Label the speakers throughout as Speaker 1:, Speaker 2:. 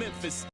Speaker 1: Memphis.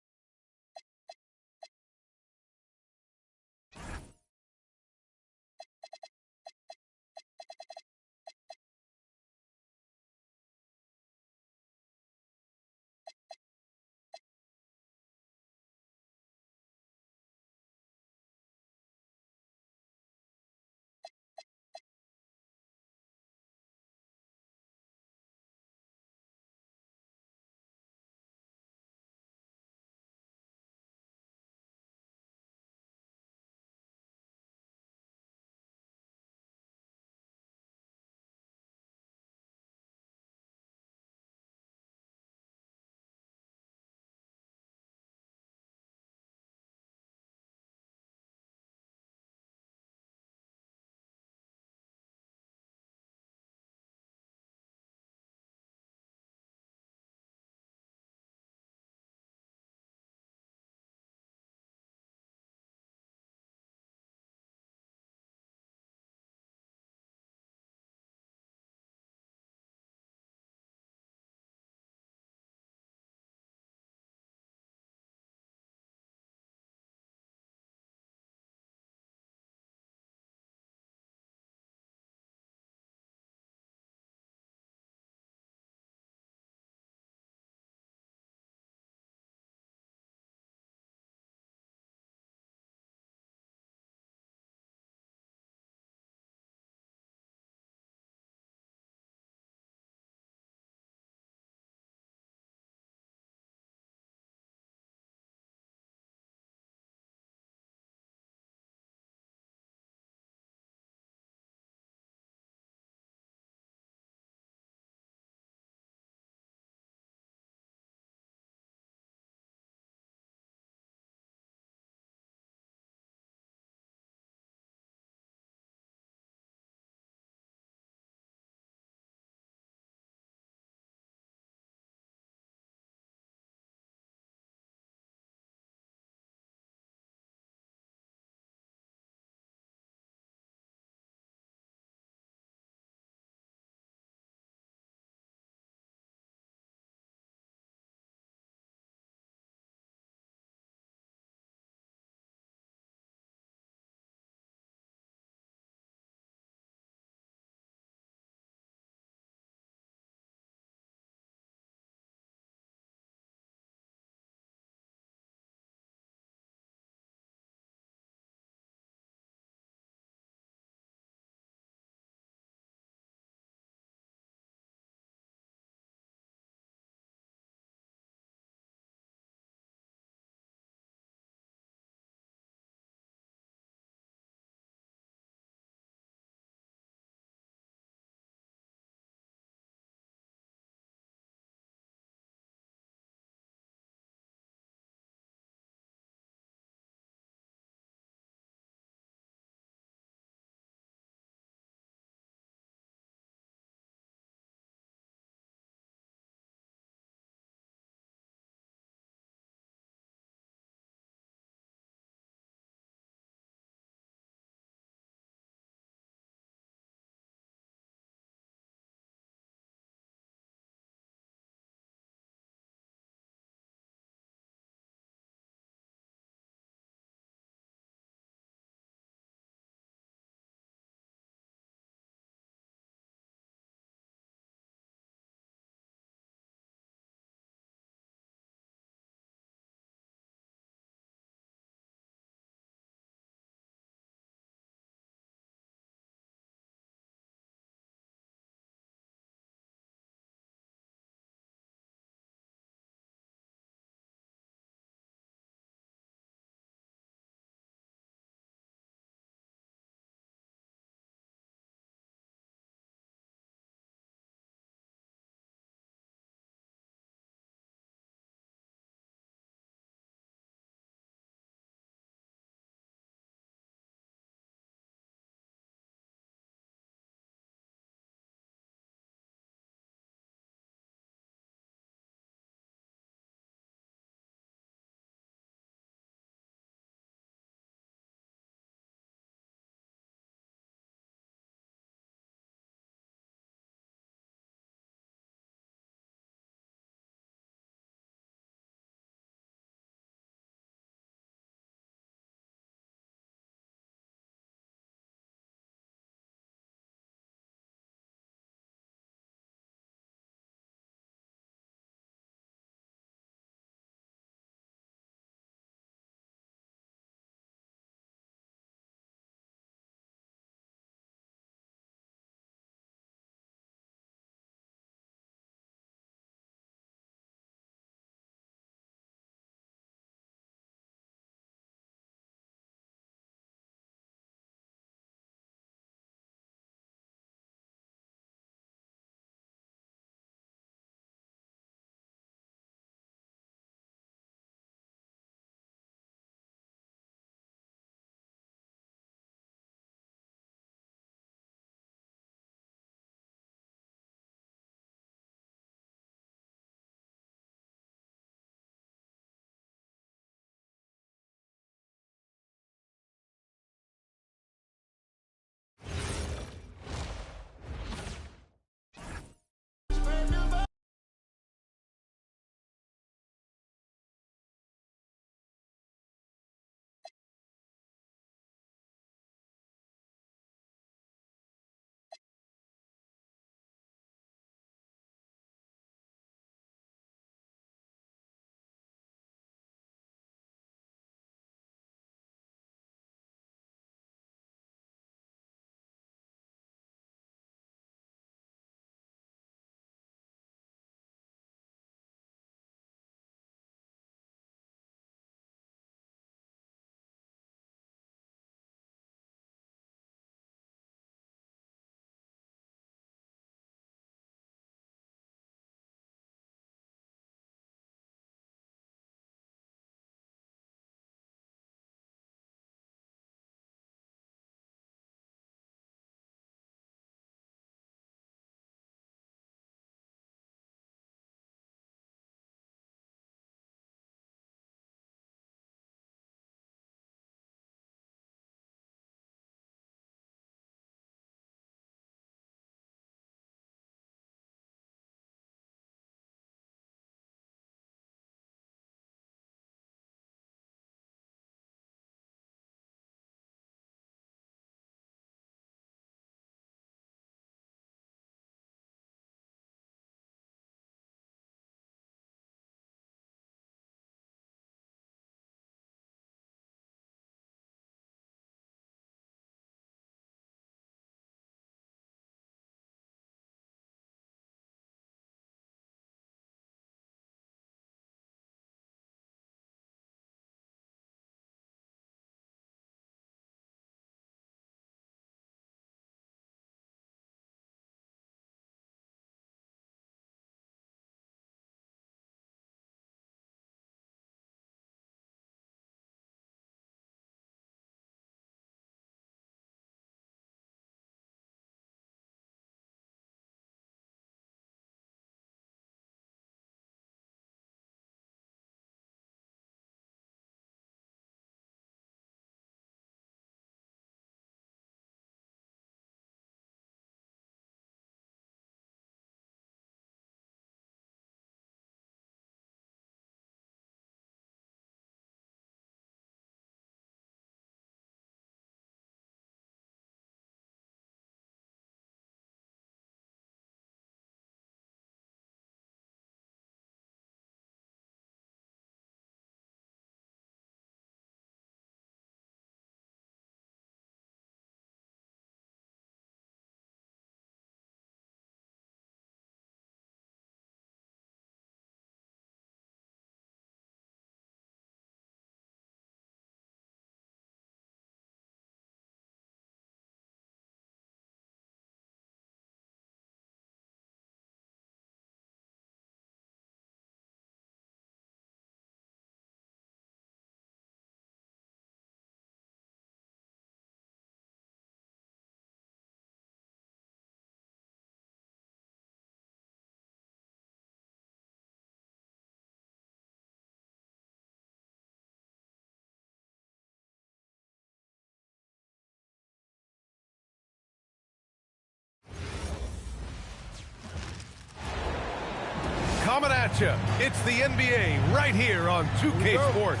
Speaker 1: gotcha. It's the NBA right here on 2K Sports.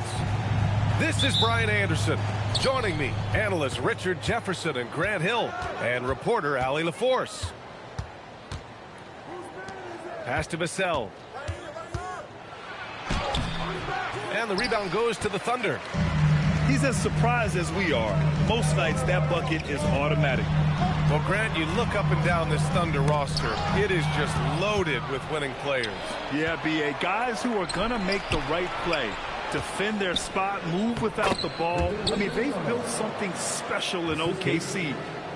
Speaker 1: This is Brian Anderson. Joining me, analysts Richard Jefferson and Grant Hill, and reporter Allie LaForce. Pass to Vassell. And the rebound goes to the Thunder.
Speaker 2: He's as surprised as we are. Most nights, that bucket is automatic.
Speaker 1: Well, Grant, you look up and down this Thunder roster. It is just loaded with winning players.
Speaker 2: Yeah, B.A. Guys who are going to make the right play. Defend their spot, move without the ball. I mean, they've built something special in OKC,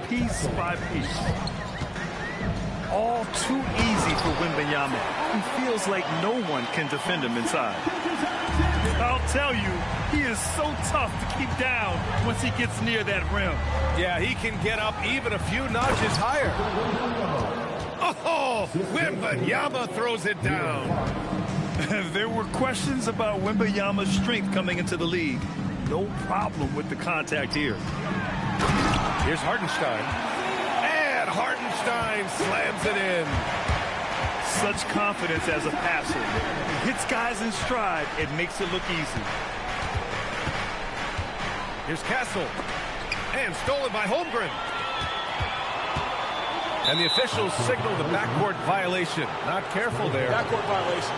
Speaker 2: piece by piece. All too easy for Wembanyama. He feels like no one can defend him inside. I'll tell you, he is so tough to keep down once he gets near that rim.
Speaker 1: Yeah, he can get up even a few notches higher. Oh, Wembanyama throws it down.
Speaker 2: There were questions about Wembanyama's strength coming into the league. No problem with the contact here.
Speaker 1: Here's Hartenstein. And Hartenstein slams it in.
Speaker 2: Such confidence as a passer. He hits guys in stride. It makes it look easy.
Speaker 1: Here's Castle. And stolen by Holmgren. And the officials signal the backcourt violation. Not careful there.
Speaker 3: Backcourt violation.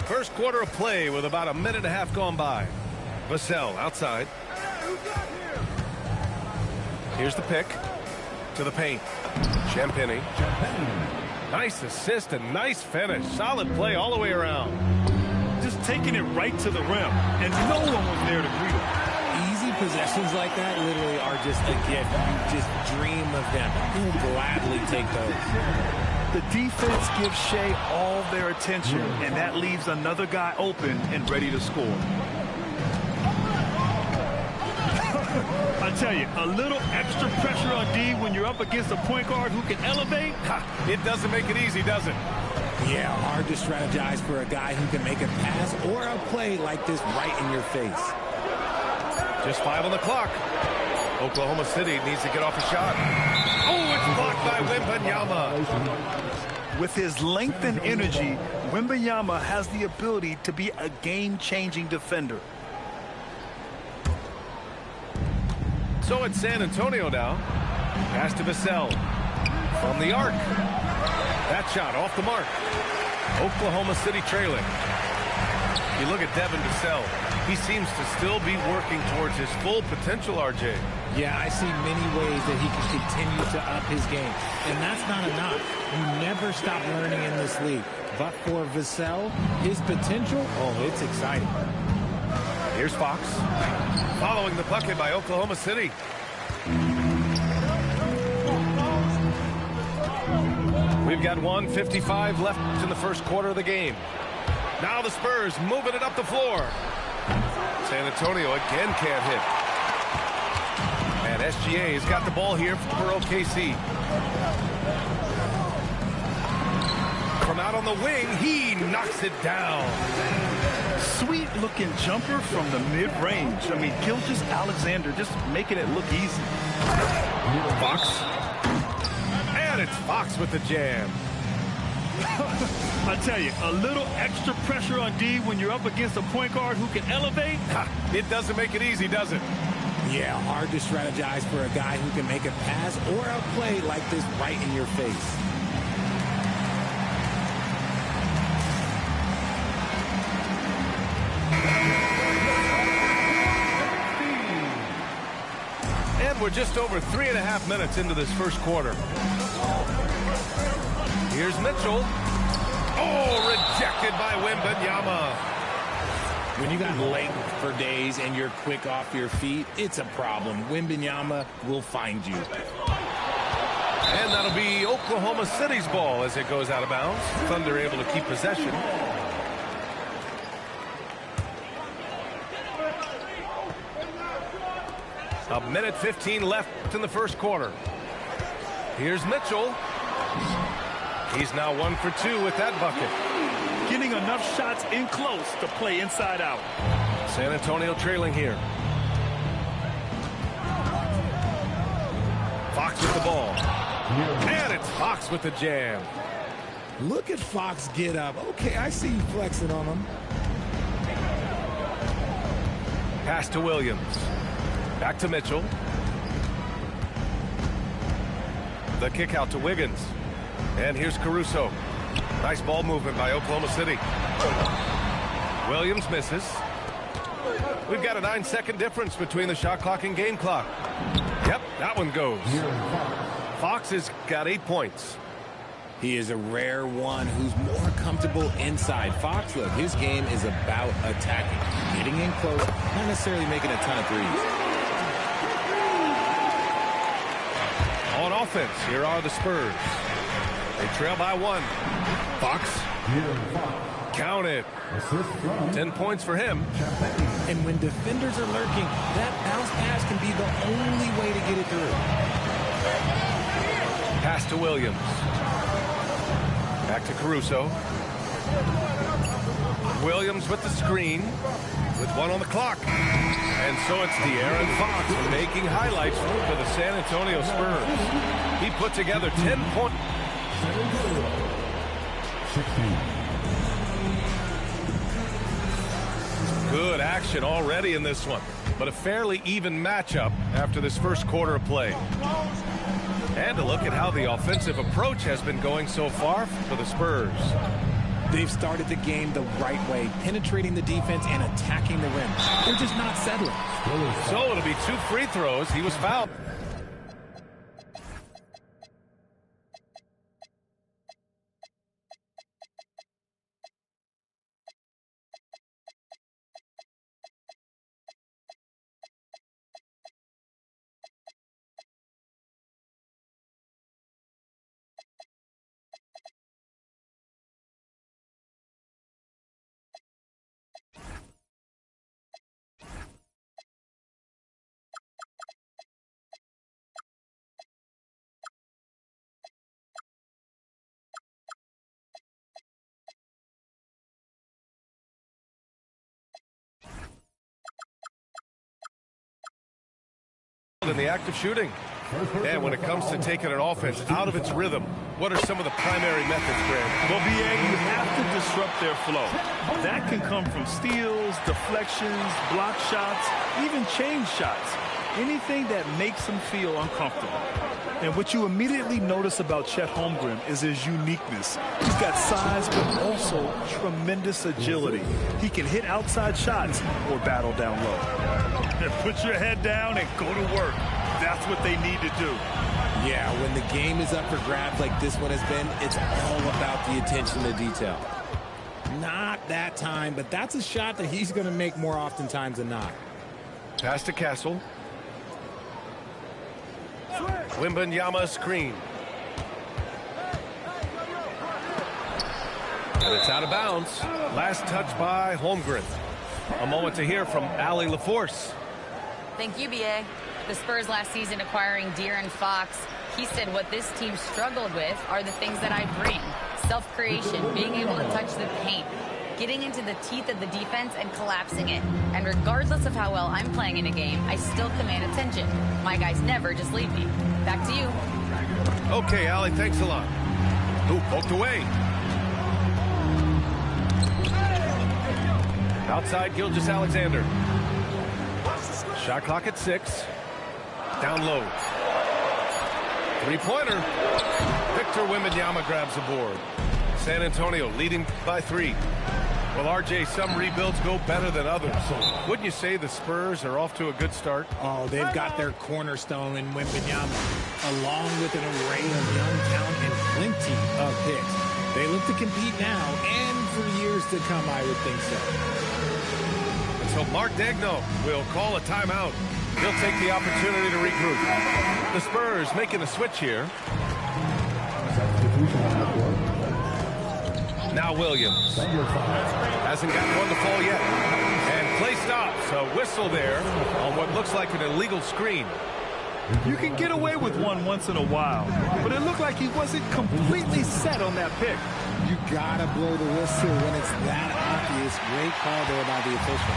Speaker 1: First quarter of play with about a minute and a half gone by. Vassell outside. Here's the pick to the paint. Champagny. Nice assist and nice finish. Solid play all the way around.
Speaker 2: Just taking it right to the rim, and no one was there to greet him.
Speaker 3: Easy possessions like that literally are just a gift. You just dream of them. You'll gladly take those.
Speaker 2: The defense gives Shea all their attention, and that leaves another guy open and ready to score. I tell you, a little extra pressure on D when you're up against a point guard who can elevate.
Speaker 1: It doesn't make it easy, does it?
Speaker 3: Yeah, hard to strategize for a guy who can make a pass or a play like this right in your face.
Speaker 1: Just 5 on the clock. Oklahoma City needs to get off a shot. Oh, it's blocked by Wembanyama.
Speaker 2: With his length and energy, Wembanyama has the ability to be a game-changing defender.
Speaker 1: So it's San Antonio now. Pass to Vassell. From the arc. That shot off the mark. Oklahoma City trailing. You look at Devin Vassell. He seems to still be working towards his full potential, RJ.
Speaker 3: Yeah, I see many ways that he can continue to up his game. And that's not enough. You never stop learning in this league. But for Vassell, his potential, oh, it's exciting.
Speaker 1: Here's Fox. Following the bucket by Oklahoma City. We've got 1:55 left in the first quarter of the game. Now the Spurs moving it up the floor. San Antonio again can't hit. And SGA has got the ball here for OKC. From out on the wing, he knocks it down.
Speaker 2: Sweet-looking jumper from the mid-range. I mean, Gilgeous-Alexander just making it look easy.
Speaker 1: Fox. And it's Fox with the jam.
Speaker 2: I tell you, a little extra pressure on D when you're up against a point guard who can elevate.
Speaker 1: It doesn't make it easy, does it?
Speaker 3: Yeah, hard to strategize for a guy who can make a pass or a play like this right in your face.
Speaker 1: And we're just over 3.5 minutes into this first quarter. Here's Mitchell. Oh, rejected by Wembanyama.
Speaker 3: When you got length for days and you're quick off your feet, it's a problem. Wembanyama will find you.
Speaker 1: And that'll be Oklahoma City's ball as it goes out of bounds. Thunder able to keep possession. A minute 15 left in the first quarter. Here's Mitchell. He's now 1 for 2 with that bucket.
Speaker 2: Getting enough shots in close to play inside out.
Speaker 1: San Antonio trailing here. Fox with the ball. And it's Fox with the jam.
Speaker 3: Look at Fox get up. Okay, I see you flexing on him.
Speaker 1: Pass to Williams. Back to Mitchell. The kick out to Wiggins. And here's Caruso. Nice ball movement by Oklahoma City. Williams misses. We've got a 9-second difference between the shot clock and game clock. Yep, that one goes. Fox has got 8 points.
Speaker 3: He is a rare one who's more comfortable inside. Fox, look, his game is about attacking, getting in close, not necessarily making a ton of threes.
Speaker 1: On offense, here are the Spurs. They trail by 1. Fox. Count it. 10 points for him.
Speaker 3: And when defenders are lurking, that bounce pass can be the only way to get it through.
Speaker 1: Pass to Williams. Back to Caruso. Williams with the screen with 1 on the clock. And so it's De'Aaron Fox making highlights for the San Antonio Spurs. He put together 10 points. Good action already in this one, but a fairly even matchup after this first quarter of play. And to look at how the offensive approach has been going so far for the Spurs.
Speaker 3: They've started the game the right way, penetrating the defense and attacking the rim. They're just not settling.
Speaker 1: So it'll be 2 free throws. He was fouled. In the act of shooting. And when it comes to taking an offense out of its rhythm, what are some of the primary methods, Grant?
Speaker 2: Well, BA, you have to disrupt their flow. That can come from steals, deflections, block shots, even change shots. Anything that makes them feel uncomfortable. And what you immediately notice about Chet Holmgren is his uniqueness. He's got size, but also tremendous agility. He can hit outside shots or battle down low. Put your head down and go to work. That's what they need to do.
Speaker 3: Yeah, when the game is up for grabs like this one has been, it's all about the attention to detail. Not that time, but that's a shot that he's going to make more oftentimes than not.
Speaker 1: Pass to Castle. Wembanyama screen. And it's out of bounds. Last touch by Holmgren. A moment to hear from Allie LaForce.
Speaker 4: Thank you, BA. The Spurs last season acquiring De'Aaron Fox, he said what this team struggled with are the things that I bring. Self-creation, being able to touch the paint, getting into the teeth of the defense and collapsing it. And regardless of how well I'm playing in a game, I still command attention. My guys never just leave me. Back to you.
Speaker 1: Okay, Allie, thanks a lot. Ooh, poked away. Outside, Gilgeous-Alexander. Shot clock at 6. Down low. Three-pointer. Victor Wembanyama grabs the board. San Antonio leading by 3. Well, RJ, some rebuilds go better than others. Wouldn't you say the Spurs are off to a good start?
Speaker 3: Oh, they've got their cornerstone in Wembanyama, along with an array of young talent and plenty of picks. They look to compete now and for years to come, I would think so.
Speaker 1: And so Mark Daigneault will call a timeout. He'll take the opportunity to regroup. The Spurs making a switch here. Now Williams. Hasn't got one to fall yet. And play stops. A whistle there on what looks like an illegal screen.
Speaker 2: You can get away with one once in a while, but it looked like he wasn't completely set on that pick.
Speaker 3: You gotta blow the whistle when it's that obvious. Great call there by the official.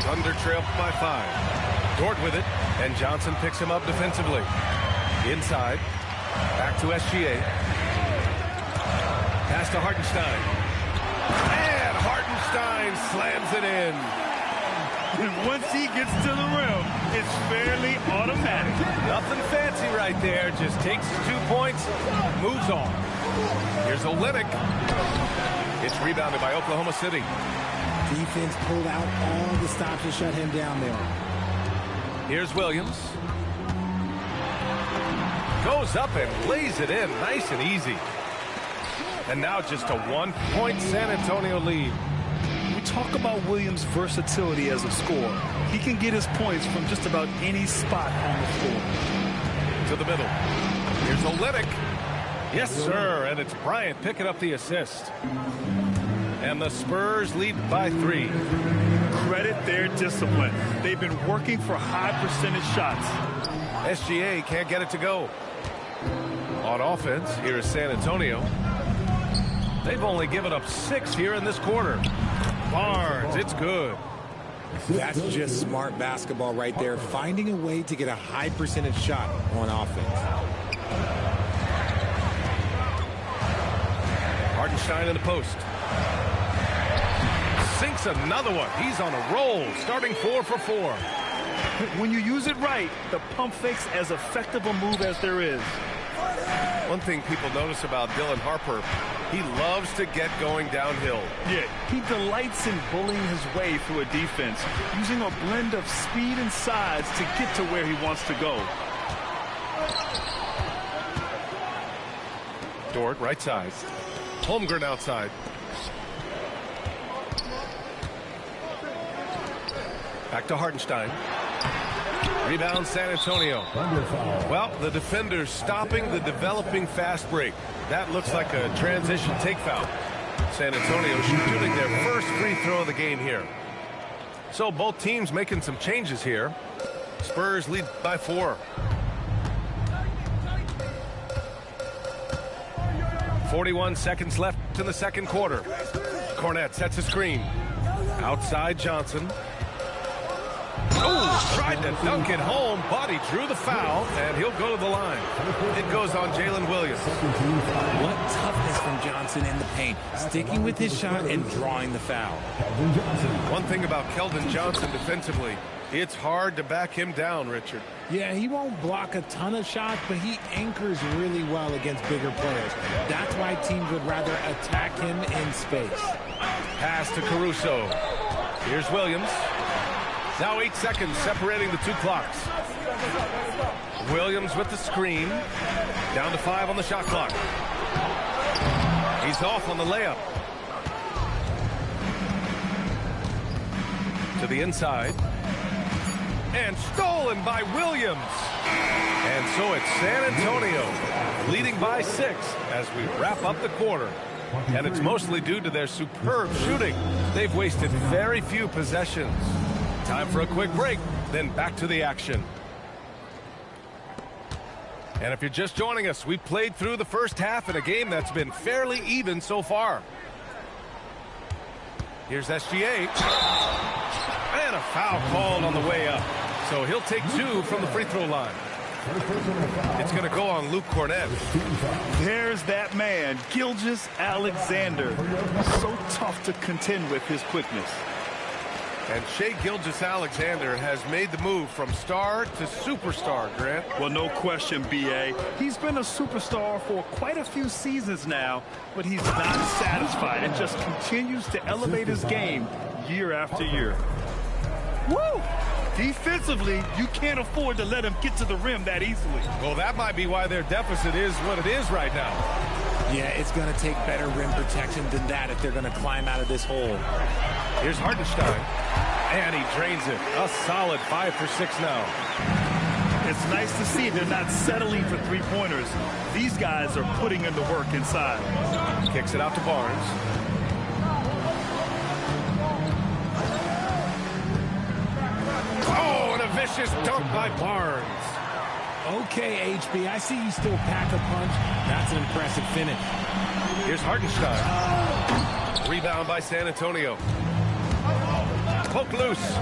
Speaker 1: Thunder trail by 5. Dort with it, and Johnson picks him up defensively. Inside. Back to SGA. Pass to Hartenstein. And Hartenstein slams it in.
Speaker 2: And once he gets to the rim, it's fairly automatic.
Speaker 1: Nothing fancy right there. Just takes his 2 points, moves on. Here's Olynyk. It's rebounded by Oklahoma City.
Speaker 3: Defense pulled out all the stops to shut him down there.
Speaker 1: Here's Williams. Goes up and lays it in. Nice and easy. And now just a 1-point San Antonio lead.
Speaker 2: We talk about Williams' versatility as a scorer. He can get his points from just about any spot on the floor.
Speaker 1: To the middle. Here's Olynyk. Yes, sir. And it's Bryant picking up the assist. And the Spurs lead by 3.
Speaker 2: Credit their discipline. They've been working for high percentage shots.
Speaker 1: SGA can't get it to go. On offense, here is San Antonio. They've only given up 6 here in this quarter. Barnes, it's good.
Speaker 3: That's just smart basketball right there, finding a way to get a high percentage shot on offense.
Speaker 1: Hartenstein in the post. Sinks another one. He's on a roll, starting 4 for 4.
Speaker 2: When you use it right, the pump fake's as effective a move as there is.
Speaker 1: One thing people notice about Dylan Harper, he loves to get going downhill.
Speaker 2: Yeah, he delights in bullying his way through a defense, using a blend of speed and size to get to where he wants to go.
Speaker 1: Dort, right side. Holmgren outside. Back to Hartenstein. Rebound San Antonio. Well, the defender's stopping the developing fast break. That looks like a transition take foul. San Antonio shooting their first free throw of the game here. So both teams making some changes here. Spurs lead by 4. 41 seconds left in the second quarter. Cornette sets a screen. Outside Johnson. Oh, tried to dunk it home, but he drew the foul, and he'll go to the line. It goes on Jalen Williams.
Speaker 3: What toughness from Johnson in the paint, sticking with his shot and drawing the foul.
Speaker 1: One thing about Keldon Johnson defensively, it's hard to back him down, Richard.
Speaker 3: Yeah, he won't block a ton of shots, but he anchors really well against bigger players. That's why teams would rather attack him in space.
Speaker 1: Pass to Caruso. Here's Williams. Now 8 seconds separating the 2 clocks. Williams with the screen. Down to 5 on the shot clock. He's off on the layup. To the inside. And stolen by Williams. And so it's San Antonio leading by 6 as we wrap up the quarter. And it's mostly due to their superb shooting. They've wasted very few possessions. Time for a quick break, then back to the action. And if you're just joining us, we've played through the first half in a game that's been fairly even so far. Here's SGA. And a foul called on the way up. So he'll take 2 from the free throw line. It's going to go on Luke Cornette.
Speaker 2: There's that man, Gilgeous-Alexander. So tough to contend with his quickness.
Speaker 1: And Shai Gilgeous-Alexander has made the move from star to superstar, Grant.
Speaker 2: Well, no question, B.A. He's been a superstar for quite a few seasons now, but he's not satisfied and just continues to elevate his game year after year. Woo! Defensively, you can't afford to let him get to the rim that easily.
Speaker 1: Well, that might be why their deficit is what it is right now.
Speaker 3: Yeah, it's going to take better rim protection than that if they're going to climb out of this hole.
Speaker 1: Here's Hartenstein. And he drains it. A solid 5 for 6 now.
Speaker 2: It's nice to see they're not settling for three-pointers. These guys are putting in the work inside.
Speaker 1: Kicks it out to Barnes. Oh, and a vicious dunk by Barnes.
Speaker 3: Okay, HB, I see you still pack a punch. That's an impressive finish.
Speaker 1: Here's Hartenstein. Rebound by San Antonio. Poke loose.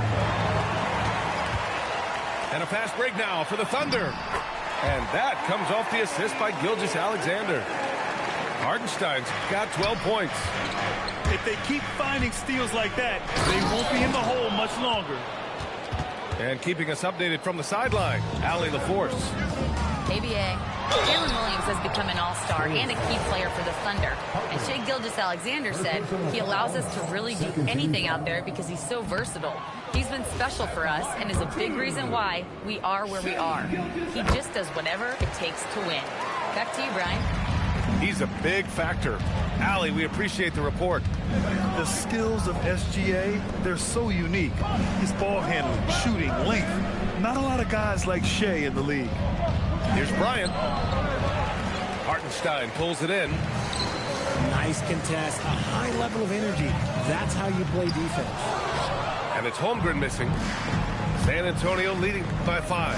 Speaker 1: And a fast break now for the Thunder. And that comes off the assist by Gilgeous-Alexander. Hartenstein's got 12 points.
Speaker 2: If they keep finding steals like that, they won't be in the hole much longer.
Speaker 1: And keeping us updated from the sideline, Allie LaForce.
Speaker 4: ABA. Jalen Williams has become an all-star and a key player for the Thunder. And Shai Gilgeous-Alexander said he allows us to really do anything out there because he's so versatile. He's been special for us and is a big reason why we are where we are. He just does whatever it takes to win. Back to you, Brian.
Speaker 1: He's a big factor. Allie, we appreciate the report.
Speaker 2: The skills of SGA, they're so unique. His ball handling, shooting, length. Not a lot of guys like Shai in the league.
Speaker 1: Here's Bryant. Hartenstein pulls it in.
Speaker 3: Nice contest, a high level of energy. That's how you play defense.
Speaker 1: And it's Holmgren missing. San Antonio leading by 5.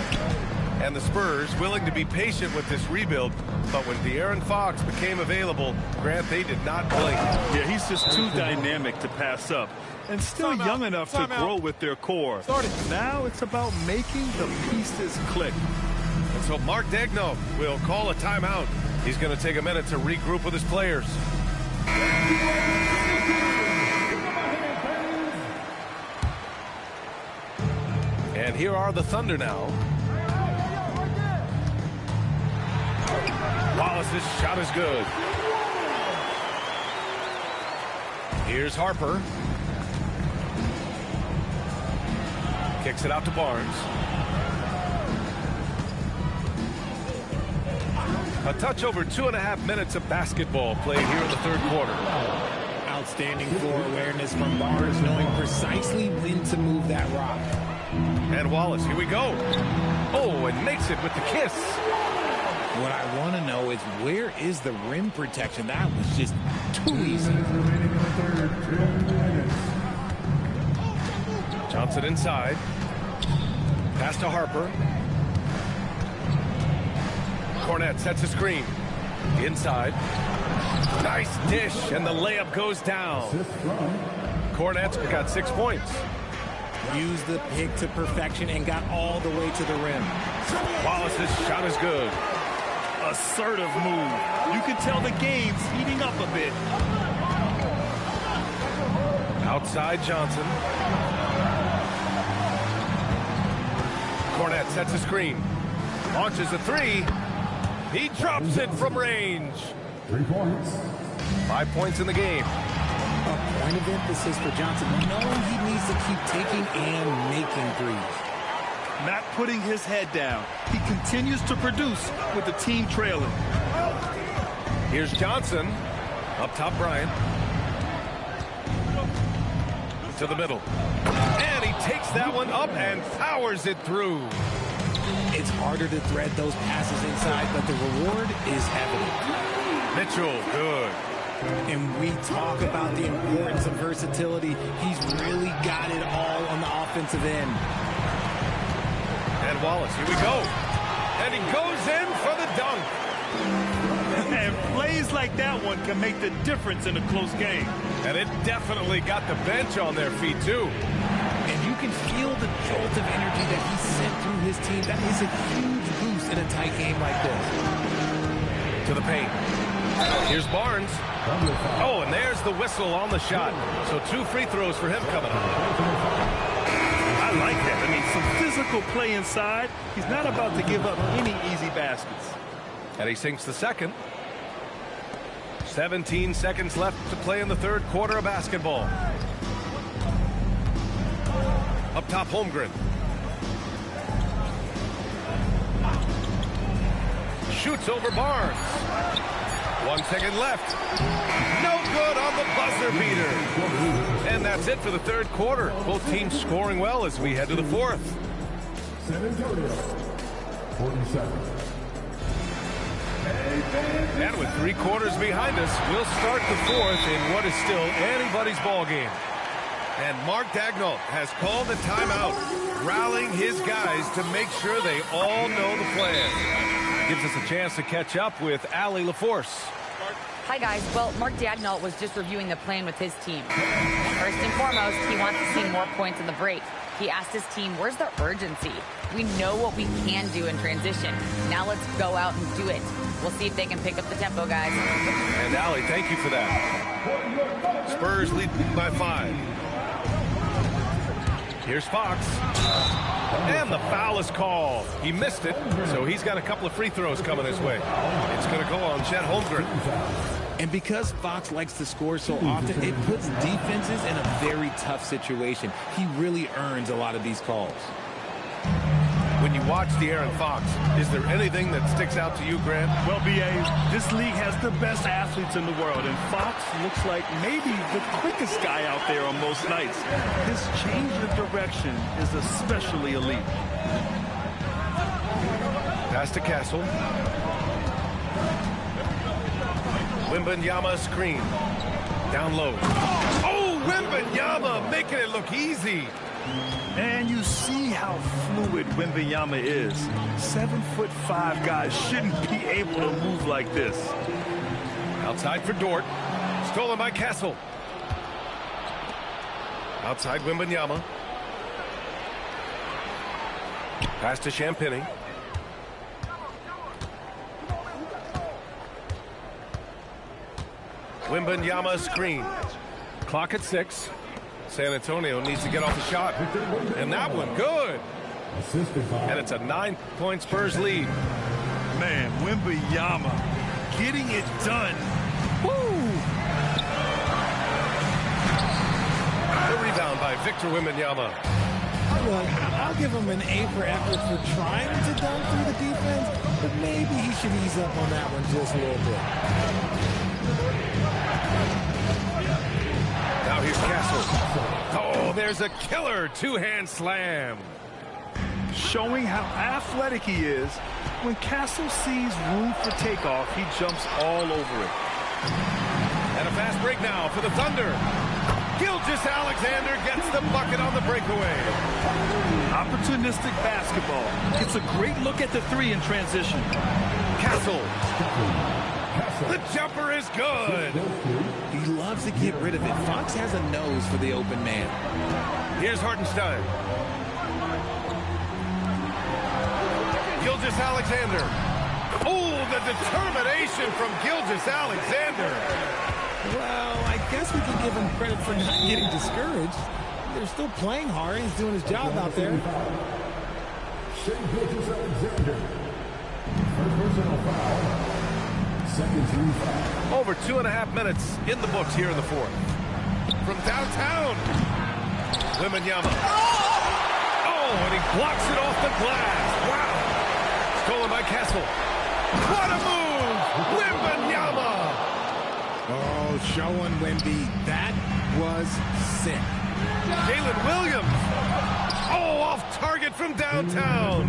Speaker 1: And the Spurs willing to be patient with this rebuild. But when De'Aaron Fox became available, Grant, they did not blink.
Speaker 2: Yeah, he's just too dynamic to pass up. And still young enough to grow with their core. Now it's about making the pieces click.
Speaker 1: And so Mark Daigneault will call a timeout. He's going to take a minute to regroup with his players. And here are the Thunder now. Wallace's shot is good. Here's Harper. Kicks it out to Barnes. A touch over 2.5 minutes of basketball played here in the third quarter.
Speaker 3: Outstanding floor awareness from Barnes, knowing precisely when to move that rock.
Speaker 1: And Wallace, here we go. Oh, and makes it with the kiss.
Speaker 3: What I want to know is where is the rim protection? That was just too easy.
Speaker 1: Johnson inside. Pass to Harper. Cornette sets a screen. Inside. Nice dish, and the layup goes down. Cornette's got 6 points.
Speaker 3: Used the pick to perfection and got all the way to the rim.
Speaker 1: Wallace's shot is good.
Speaker 2: Assertive move. You can tell the game's heating up a bit.
Speaker 1: Outside Johnson. Cornette sets a screen. Launches a three. He drops it from range.
Speaker 5: 3 points.
Speaker 1: 5 points in the game.
Speaker 3: A point of emphasis for Johnson, knowing he needs to keep taking and making threes.
Speaker 2: Not putting his head down. He continues to produce with the team trailing.
Speaker 1: Here's Johnson. Up top, Bryant. To the middle. And he takes that one up and powers it through.
Speaker 3: It's harder to thread those passes inside, but the reward is evident.
Speaker 1: Mitchell, good.
Speaker 3: And we talk about the importance of versatility. He's really got it all on the offensive end.
Speaker 1: And Wallace, here we go. And he goes in for the dunk.
Speaker 2: And plays like that one can make the difference in a close game.
Speaker 1: And it definitely got the bench on their feet, too.
Speaker 3: And you can feel the jolt of energy that he sent through his team. That is a huge boost in a tight game like this.
Speaker 1: To the paint. Here's Barnes. Oh, and there's the whistle on the shot. So 2 free throws for him coming up.
Speaker 2: I like that. I mean, some physical play inside. He's not about to give up any easy baskets.
Speaker 1: And he sinks the second. 17 seconds left to play in the third quarter of basketball. Up top, Holmgren. Shoots over Barnes. 1 second left. No good on the buzzer beater. And that's it for the third quarter. Both teams scoring well as we head to the fourth.
Speaker 5: San Antonio, 47.
Speaker 1: And with 3 quarters behind us, we'll start the fourth in what is still anybody's ball game. And Mark Daigneault has called a timeout, rallying his guys to make sure they all know the plan. Gives us a chance to catch up with Allie LaForce.
Speaker 4: Hi, guys. Well, Mark Daigneault was just reviewing the plan with his team. First and foremost, he wants to see more points in the break. He asked his team, where's the urgency? We know what we can do in transition. Now let's go out and do it. We'll see if they can pick up the tempo, guys.
Speaker 1: And Allie, thank you for that. Spurs lead by 5. Here's Fox. And the foul is called. He missed it, so he's got a couple of free throws coming his way. It's going to go on Chet Holmgren.
Speaker 3: And because Fox likes to score so often, it puts defenses in a very tough situation. He really earns a lot of these calls.
Speaker 1: When you watch De'Aaron Fox, is there anything that sticks out to you, Grant?
Speaker 2: Well, B.A., this league has the best athletes in the world, and Fox looks like maybe the quickest guy out there on most nights. His change of direction is especially elite.
Speaker 1: Pass to Castle. Wembanyama screen. Down low. Oh, Wembanyama making it look easy.
Speaker 2: And you see how fluid Wembanyama is. 7'5" guys shouldn't be able to move like this.
Speaker 1: Outside for Dort. Stolen by Castle. Outside Wembanyama. Pass to Champagny. Wembanyama screen. Clock at 6. San Antonio needs to get off the shot. And that one, good. And it's a 9-point Spurs lead.
Speaker 2: Man, Wembanyama getting it done. Woo!
Speaker 1: The rebound by Victor Wembanyama.
Speaker 3: Look, I'll give him an A for effort for trying to dunk through the defense, but maybe he should ease up on that one just a little bit.
Speaker 1: Now here's Castle. Oh, there's a killer two-hand slam.
Speaker 2: Showing how athletic he is. When Castle sees room for takeoff, he jumps all over it.
Speaker 1: And a fast break now for the Thunder. Gilgeous-Alexander gets the bucket on the breakaway.
Speaker 2: Opportunistic basketball. Gets a great look at the 3 in transition.
Speaker 1: Castle. The jumper is good.
Speaker 3: He loves to get rid of it. Fox has a nose for the open man.
Speaker 1: Here's Hartenstein. Gilgeous-Alexander. Oh, the determination from Gilgeous-Alexander.
Speaker 3: Well, I guess we can give him credit for not getting discouraged. They're still playing hard. He's doing his job out there.
Speaker 5: Gilgeous-Alexander. First personal foul.
Speaker 1: Over 2.5 minutes in the books here in the 4th. From downtown. Wembanyama. Oh, and he blocks it off the glass. Wow. Stolen by Castle. What a move. Wembanyama.
Speaker 3: Oh, showing Wemby. That was sick.
Speaker 1: Jalen Williams. Oh, off target from downtown.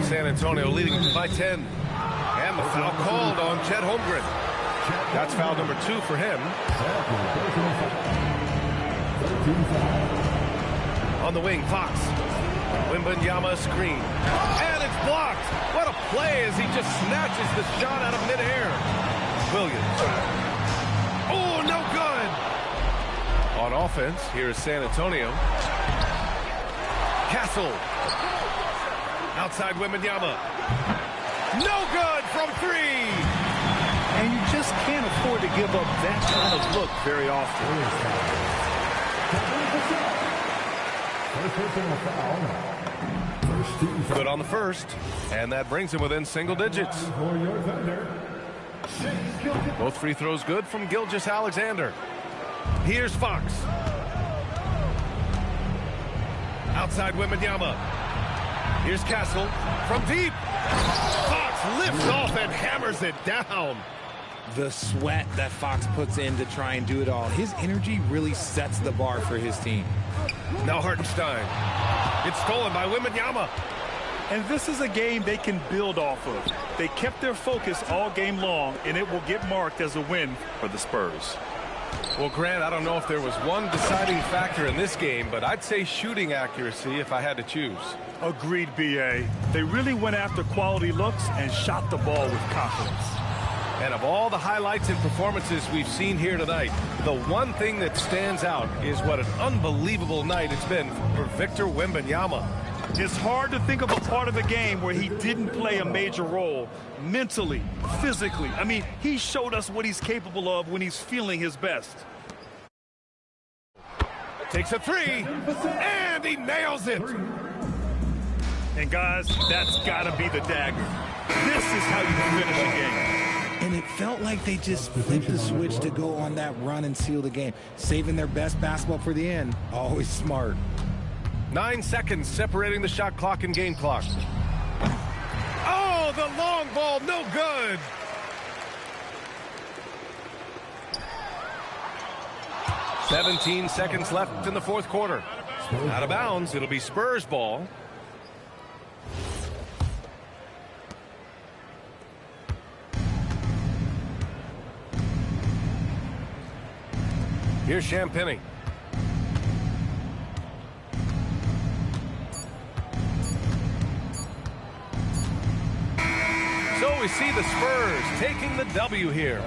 Speaker 1: San Antonio leading by 10. And the foul called on Chet Holmgren. That's foul number 2 for him. On the wing, Fox. Wembanyama screen. And it's blocked. What a play as he just snatches the shot out of midair. Williams. Oh, no good. On offense, here is San Antonio. Castle. Outside Wembanyama. No good from 3.
Speaker 2: And you just can't afford to give up that kind of look very often.
Speaker 1: Good on the first. And that brings him within single digits. Both free throws good from Gilgeous-Alexander. Here's Fox. Outside Wembanyama. Here's Castle from deep. Fox lifts off and hammers it down.
Speaker 3: The sweat that Fox puts in to try and do it all. His energy really sets the bar for his team.
Speaker 1: Now Hartenstein. It's stolen by Wembanyama.
Speaker 2: And this is a game they can build off of. They kept their focus all game long, and it will get marked as a win for the Spurs.
Speaker 1: Well, Grant, I don't know if there was one deciding factor in this game, but I'd say shooting accuracy if I had to choose.
Speaker 2: Agreed, B.A. They really went after quality looks and shot the ball with confidence.
Speaker 1: And of all the highlights and performances we've seen here tonight, the one thing that stands out is what an unbelievable night it's been for Victor Wembanyama.
Speaker 2: It's hard to think of a part of the game where he didn't play a major role mentally, physically. I mean, he showed us what he's capable of when he's feeling his best.
Speaker 1: Takes a three, and he nails it.
Speaker 2: And guys, that's got to be the dagger. This is how you finish a game.
Speaker 3: And it felt like they just flipped the switch to go on that run and seal the game. Saving their best basketball for the end. Always smart.
Speaker 1: 9 seconds separating the shot clock and game clock. Oh, the long ball, no good. "17 seconds left in the fourth quarter. Out of bounds, it'll be Spurs ball. Here's Champagny. So we see the Spurs taking the W here.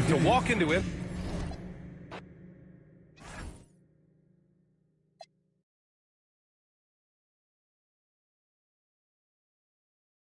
Speaker 1: To walk into it